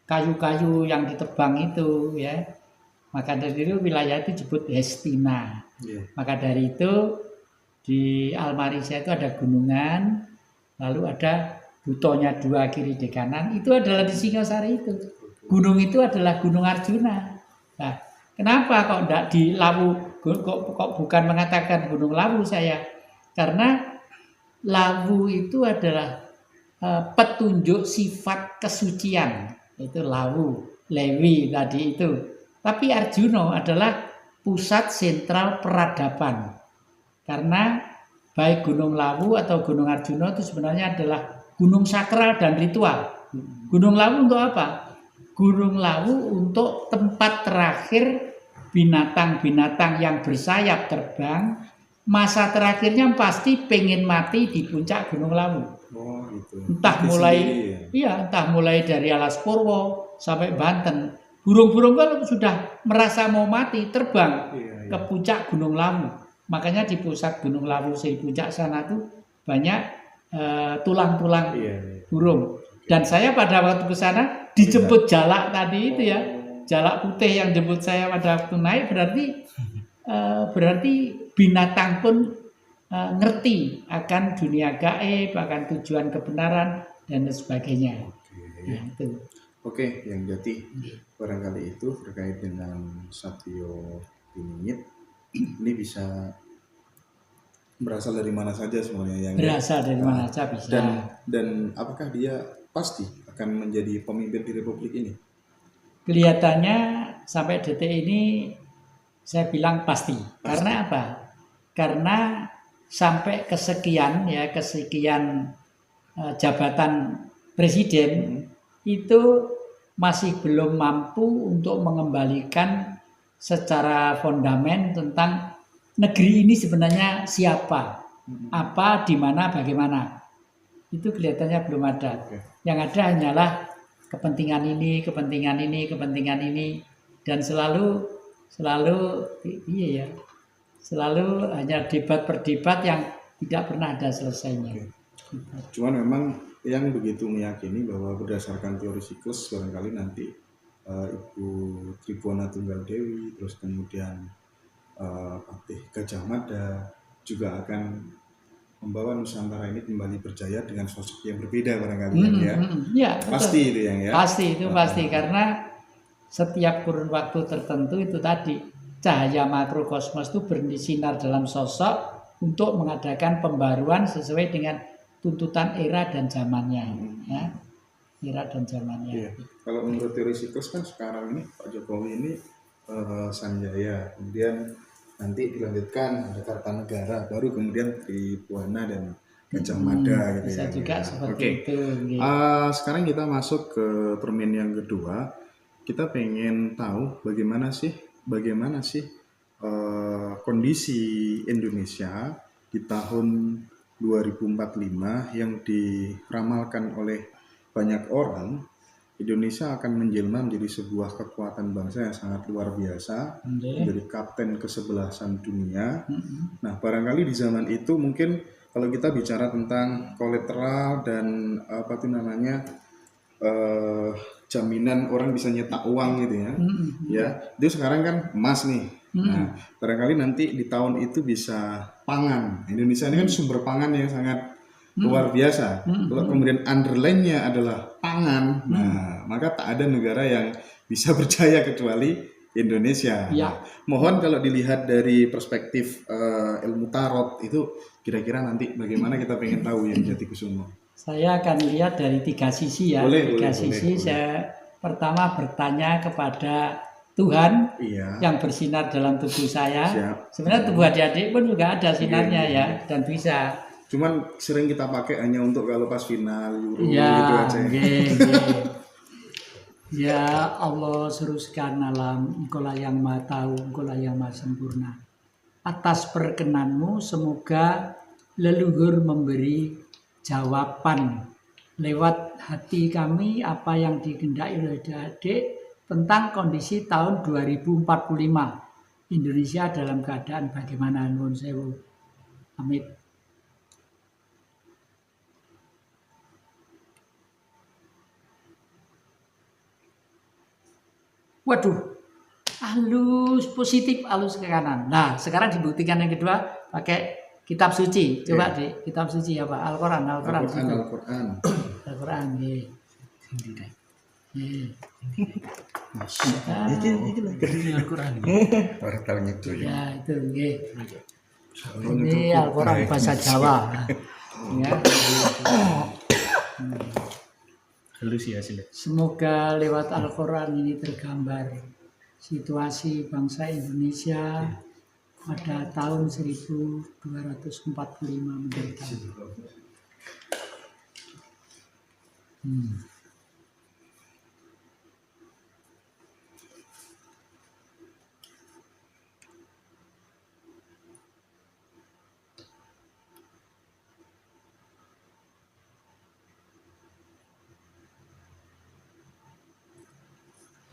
kayu-kayu yang ditebang itu ya. Maka dari itu wilayah itu disebut Hestina. Maka dari itu di Almarisia itu ada gunungan, lalu ada butonya 2 kiri di kanan, itu adalah di Singosari itu. Gunung itu adalah Gunung Arjuna. Nah, kenapa kok enggak di Lawu, kok bukan mengatakan Gunung Lawu saya? Karena Lawu itu adalah petunjuk sifat kesucian, itu Lawu, Lewi tadi itu. Tapi Arjuna adalah pusat sentral peradaban. Karena baik Gunung Lawu atau Gunung Arjuna itu sebenarnya adalah gunung sakral dan ritual. Gunung Lawu untuk apa? Gunung Lawu untuk tempat terakhir binatang-binatang yang bersayap terbang. Masa terakhirnya pasti pengen mati di puncak Gunung Lawu. Oh, gitu. Entah mulai dari Alas Purwo sampai Banten. Burung-burung kalau sudah merasa mau mati terbang ke puncak Gunung Lawu. Makanya di pusat Gunung Lawu di puncak sana tuh banyak tulang-tulang burung. Dan saya pada waktu ke sana dijemput jalak tadi itu ya. Jalak putih yang jemput saya pada waktu naik berarti binatang pun ngerti akan dunia gaib, akan tujuan kebenaran dan sebagainya. Ya, itu. Oke, yang Jati barangkali itu terkait dengan Satrio Piningit ini bisa berasal dari mana saja sebenarnya yang berasal dari mana saja bisa. Dan apakah dia pasti akan menjadi pemimpin di Republik ini? Kelihatannya sampai detik ini saya bilang pasti. Karena apa? Karena sampai kesekian jabatan presiden itu masih belum mampu untuk mengembalikan secara fondamen tentang negeri ini sebenarnya siapa, apa, di mana, bagaimana. Itu kelihatannya belum ada. Yang ada hanyalah kepentingan ini, dan selalu hanya debat perdebat yang tidak pernah ada selesainya. Cuman memang yang begitu meyakini bahwa berdasarkan teori siklus barangkali nanti Ibu Tribhuwana Tunggal Dewi, terus kemudian Patih Gajah Mada juga akan membawa Nusantara ini kembali berjaya dengan sosok yang berbeda barangkali ya. Pasti itu yang ya. Pasti karena setiap kurun waktu tertentu itu tadi cahaya makrokosmos itu bersinar dalam sosok untuk mengadakan pembaruan sesuai dengan tuntutan era dan zamannya. Ya. Era dan zamannya. Iya. Kalau menurut teori siklus kan sekarang ini Pak Jokowi ini Sanjaya, kemudian nanti dilanjutkan ada Kartanegara, baru kemudian Tribhuwana dan Gajah Mada gitu bisa ya. Juga seperti itu. Sekarang kita masuk ke permen yang kedua. Kita pengen tahu bagaimana sih kondisi Indonesia di tahun 2045 yang diramalkan oleh banyak orang. Indonesia akan menjelma menjadi sebuah kekuatan bangsa yang sangat luar biasa, menjadi kapten kesebelasan dunia. Nah, barangkali di zaman itu mungkin kalau kita bicara tentang kolateral dan jaminan orang bisa nyetak uang gitu ya. Ya, itu sekarang kan emas nih. Nah, barangkali nanti di tahun itu bisa pangan. Indonesia ini kan sumber pangan yang sangat luar biasa. Kalau kemudian underline-nya adalah pangan, nah maka tak ada negara yang bisa berjaya kecuali Indonesia. Ya. Mohon kalau dilihat dari perspektif ilmu tarot itu kira-kira nanti bagaimana kita pengen tahu ya Jati Kusumo. Saya akan lihat dari 3 sisi ya. Boleh. Saya pertama bertanya kepada Tuhan yang bersinar dalam tubuh saya. Siap. Sebenarnya tubuh adik-adik pun juga ada sinarnya ya dan bisa. Cuman sering kita pakai hanya untuk kalau pas final Euro gitu aja. Ya Allah suruskan alam, Engkaulah yang maha tahu, Engkaulah yang maha sempurna. Atas perkenanmu semoga leluhur memberi jawaban lewat hati kami apa yang dikehendaki oleh adik tentang kondisi tahun 2045 Indonesia dalam keadaan bagaimana. Nuwun sewu. Amit. Waduh, halus positif, halus ke kanan. Nah, sekarang dibuktikan yang kedua pakai kitab suci. Coba di kitab suci apa? Al-Qur'an. Al-Quran. Al-Qur'an. Nggih. Nggih. Ini Al-Quran. Orang tahu itu ya. Ya, itu nggih. Ini Al-Qur'an bahasa Jawa. Ya. Halus ya hasilnya. Semoga lewat Al-Qur'an ini tergambar situasi bangsa Indonesia pada tahun 1245 menderita.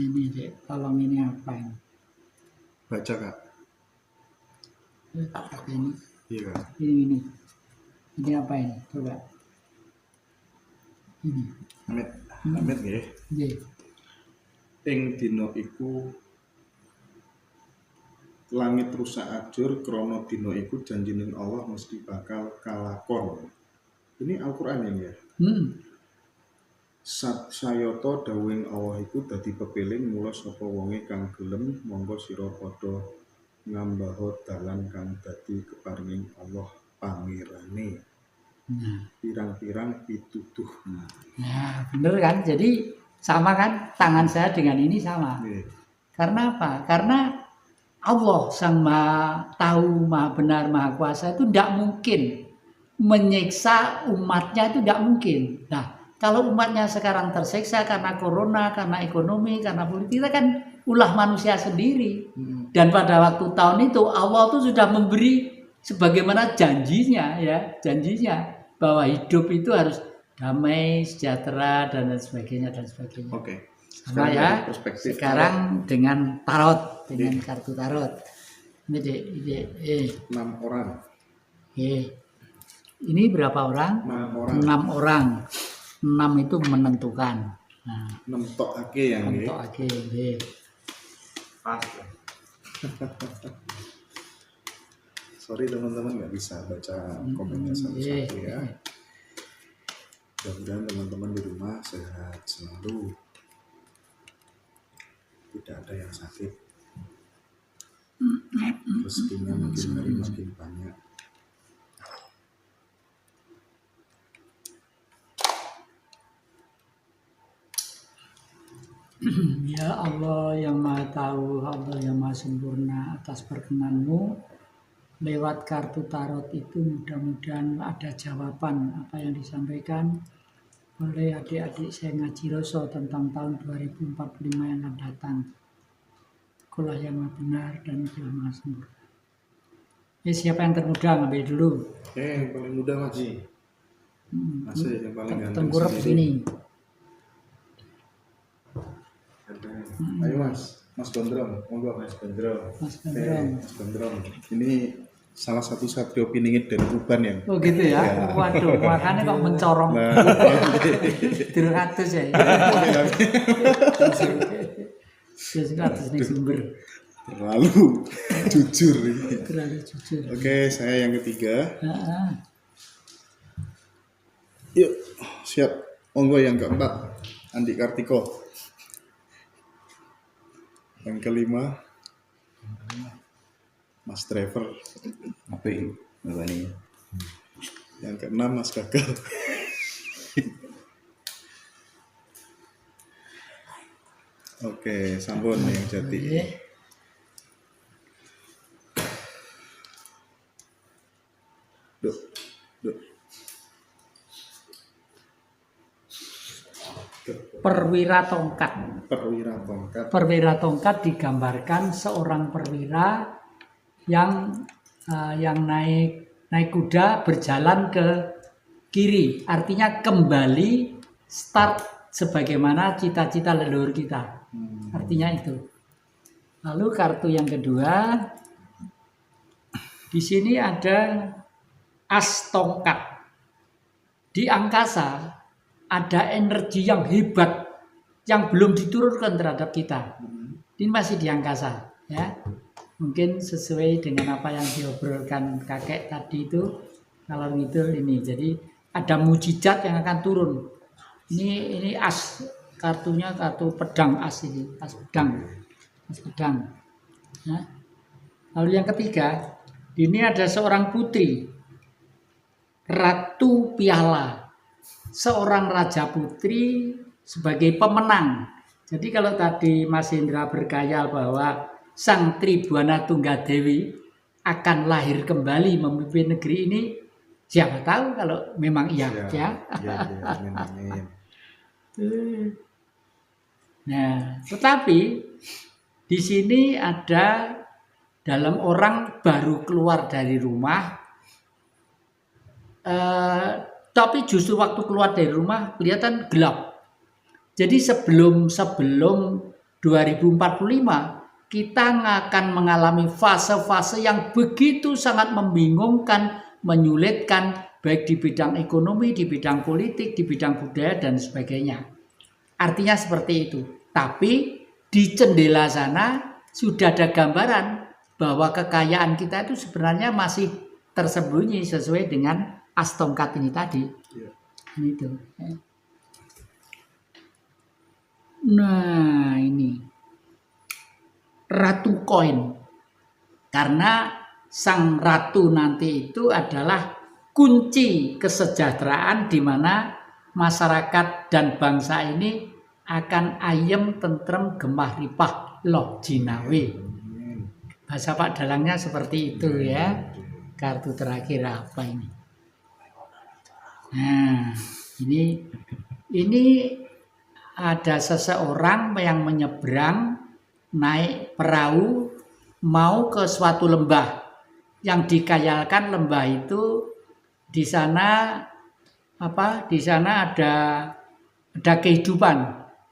Ini Dek, tolong ini apa ini? Baca Kak. Ini, Iya Kak. ini. Ini apa ini? Coba. Ini. Amit nggih. Nggih. Ing dina iku langit rusak ajur krana dina iku janjining Allah mesti bakal kalakon. Ini Al-Qur'an ya. Sayata dawuhing Allah iku dadi pepiling mula sapa wonge kang gelem monggo sira padha ngambaha dalan kang dadi keparinging Allah pangerane. Pirang-pirang pituduh. Nah, bener kan? Jadi sama kan? Tangan saya dengan ini sama. Karena apa? Karena Allah Sang Maha Tahu, Maha Benar, Maha Kuasa itu tidak mungkin menyiksa umatnya, itu tidak mungkin. Nah, kalau umatnya sekarang tersiksa karena corona, karena ekonomi, karena politik, kita kan ulah manusia sendiri. Dan pada waktu tahun itu Allah itu sudah memberi sebagaimana janjinya, ya, janjinya bahwa hidup itu harus damai, sejahtera dan lain sebagainya dan sebagainya. Oke. Sama ya. Sekarang dengan tarot, dengan kartu tarot. Ini 6 orang. Ini berapa orang? 6 orang. 6 orang. 6 itu menentukan. Nah, nemtokake yang nggih. menentukan nggih. Pas. Sorry teman-teman nggak bisa baca komennya satu-satu ya. Mudah-mudahan teman-teman di rumah sehat selalu. Tidak ada yang sakit. Rezekinya makin hari makin banyak. Ya Allah yang Maha Tahu, Allah yang Maha Sempurna, atas perkenan-Mu lewat kartu tarot itu mudah-mudahan ada jawaban apa yang disampaikan oleh adik-adik saya ngaji Roso tentang tahun 2045 yang akan datang. Kulah yang Maha Benar dan yang Maha Sempurna. Siapa yang termuda ngambil dulu. Yang paling muda Mas. Masih yang paling ganteng. Tengkurap ini. Ayo Mas Gondrong, monggo Mas Gondrong. Mas Gondrong. Mas Gondrong. Ini salah satu satrio piningit dari Tuban ya. Oh gitu ya. Waduh, makanya kok mencorong. Nah, 300 ya. 300 nih sumber. terlalu jujur ini. Terlalu jujur. Oke, saya yang ketiga. Heeh. Yuk, siap. Monggo yang keempat, Andi Kartiko. Yang kelima, Mas Trevor. Apa ini? Yang keenam, Mas Gagal. Oke, sampun yang jati. Duk. Perwira tongkat. Perwira tongkat digambarkan seorang perwira yang naik kuda berjalan ke kiri, artinya kembali start sebagaimana cita-cita leluhur kita. Artinya itu. Lalu kartu yang kedua, di sini ada as tongkat. Di angkasa ada energi yang hebat yang belum diturunkan terhadap kita. Ini masih di angkasa, ya. Mungkin sesuai dengan apa yang diobrolkan kakek tadi itu, kalau ngidul ini. Jadi ada mujizat yang akan turun. Ini as, kartunya kartu pedang as ini, as pedang. Ya. Lalu yang ketiga, ini ada seorang putri, Ratu Piala, seorang raja putri sebagai pemenang. Jadi kalau tadi Mas Indra berkhayal bahwa Sang Tribhuwana Tunggadewi akan lahir kembali memimpin negeri ini, siapa tahu kalau memang iya, ya. Amin. Nah, tetapi di sini ada dalam orang baru keluar dari rumah, tapi justru waktu keluar dari rumah kelihatan gelap. Jadi sebelum 2045 kita akan mengalami fase-fase yang begitu sangat membingungkan, menyulitkan, baik di bidang ekonomi, di bidang politik, di bidang budaya dan sebagainya. Artinya seperti itu. Tapi di jendela sana sudah ada gambaran bahwa kekayaan kita itu sebenarnya masih tersembunyi sesuai dengan as tongkat ini tadi. Itu. Nah, ini Ratu Koin. Karena sang ratu nanti itu adalah kunci kesejahteraan di mana masyarakat dan bangsa ini akan ayem, tentrem, gemah ripah, loh jinawe. Bahasa Pak Dalangnya seperti itu ya. Kartu terakhir apa ini? Nah, ini ada seseorang yang menyeberang naik perahu mau ke suatu lembah. Yang dikayalkan lembah itu di sana apa? Di sana ada kehidupan,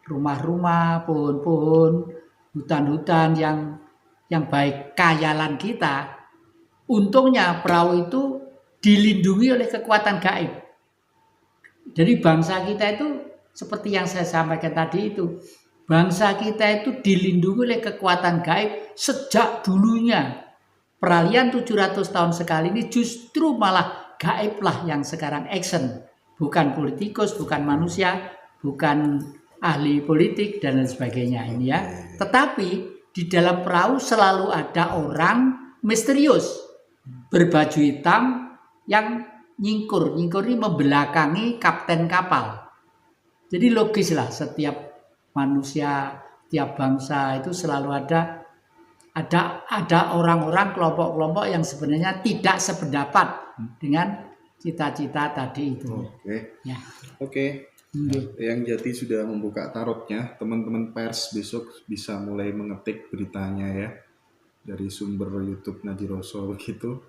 rumah-rumah, pohon-pohon, hutan-hutan yang baik kayalan kita. Untungnya perahu itu dilindungi oleh kekuatan gaib. Jadi bangsa kita itu seperti yang saya sampaikan tadi itu, bangsa kita itu dilindungi oleh kekuatan gaib sejak dulunya. Peralihan 700 tahun sekali ini justru malah gaib lah yang sekarang action. Bukan politikus, bukan manusia, bukan ahli politik dan lain sebagainya ini ya. Tetapi di dalam perahu selalu ada orang misterius berbaju hitam yang nyingkur ini membelakangi kapten kapal. Jadi logis lah setiap manusia, tiap bangsa itu selalu ada orang-orang kelompok-kelompok yang sebenarnya tidak sependapat dengan cita-cita tadi itu. Oke. Ya. Oke. Yang Jati sudah membuka tarotnya. Teman-teman pers besok bisa mulai mengetik beritanya ya dari sumber YouTube Najiroso begitu.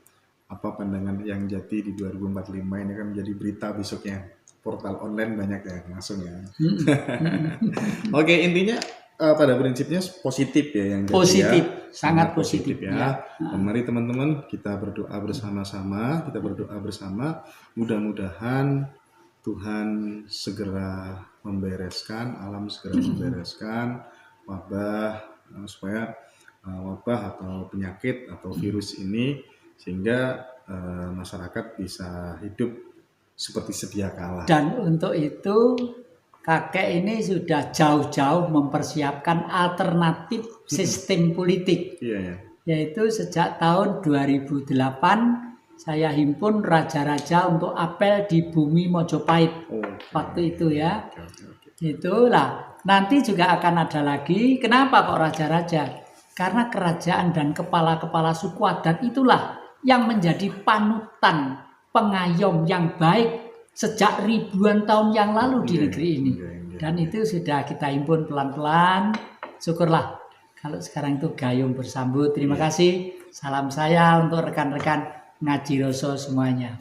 Apa pandangan Yang Jati di 2045 ini kan menjadi berita besoknya. Portal online banyak ya langsung ya. Oke, intinya pada prinsipnya positif ya Yang Jati. Positif, ya. sangat positif ya. Dan mari teman-teman kita berdoa bersama-sama, mudah-mudahan Tuhan segera membereskan, alam segera membereskan wabah supaya wabah atau penyakit atau virus ini sehingga masyarakat bisa hidup seperti sedia kala. Dan untuk itu kakek ini sudah jauh-jauh mempersiapkan alternatif sistem politik. Yaitu sejak tahun 2008 saya himpun raja-raja untuk apel di bumi Mojopahit. Waktu itu ya. Itulah. Nanti juga akan ada lagi. Kenapa kok raja-raja? Karena kerajaan dan kepala-kepala suku adat itulah yang menjadi panutan pengayom yang baik sejak ribuan tahun yang lalu di negeri ini. Dan itu sudah kita himpun pelan-pelan. Syukurlah kalau sekarang itu gayung bersambut. Terima kasih. Salam saya untuk rekan-rekan Najiroso semuanya.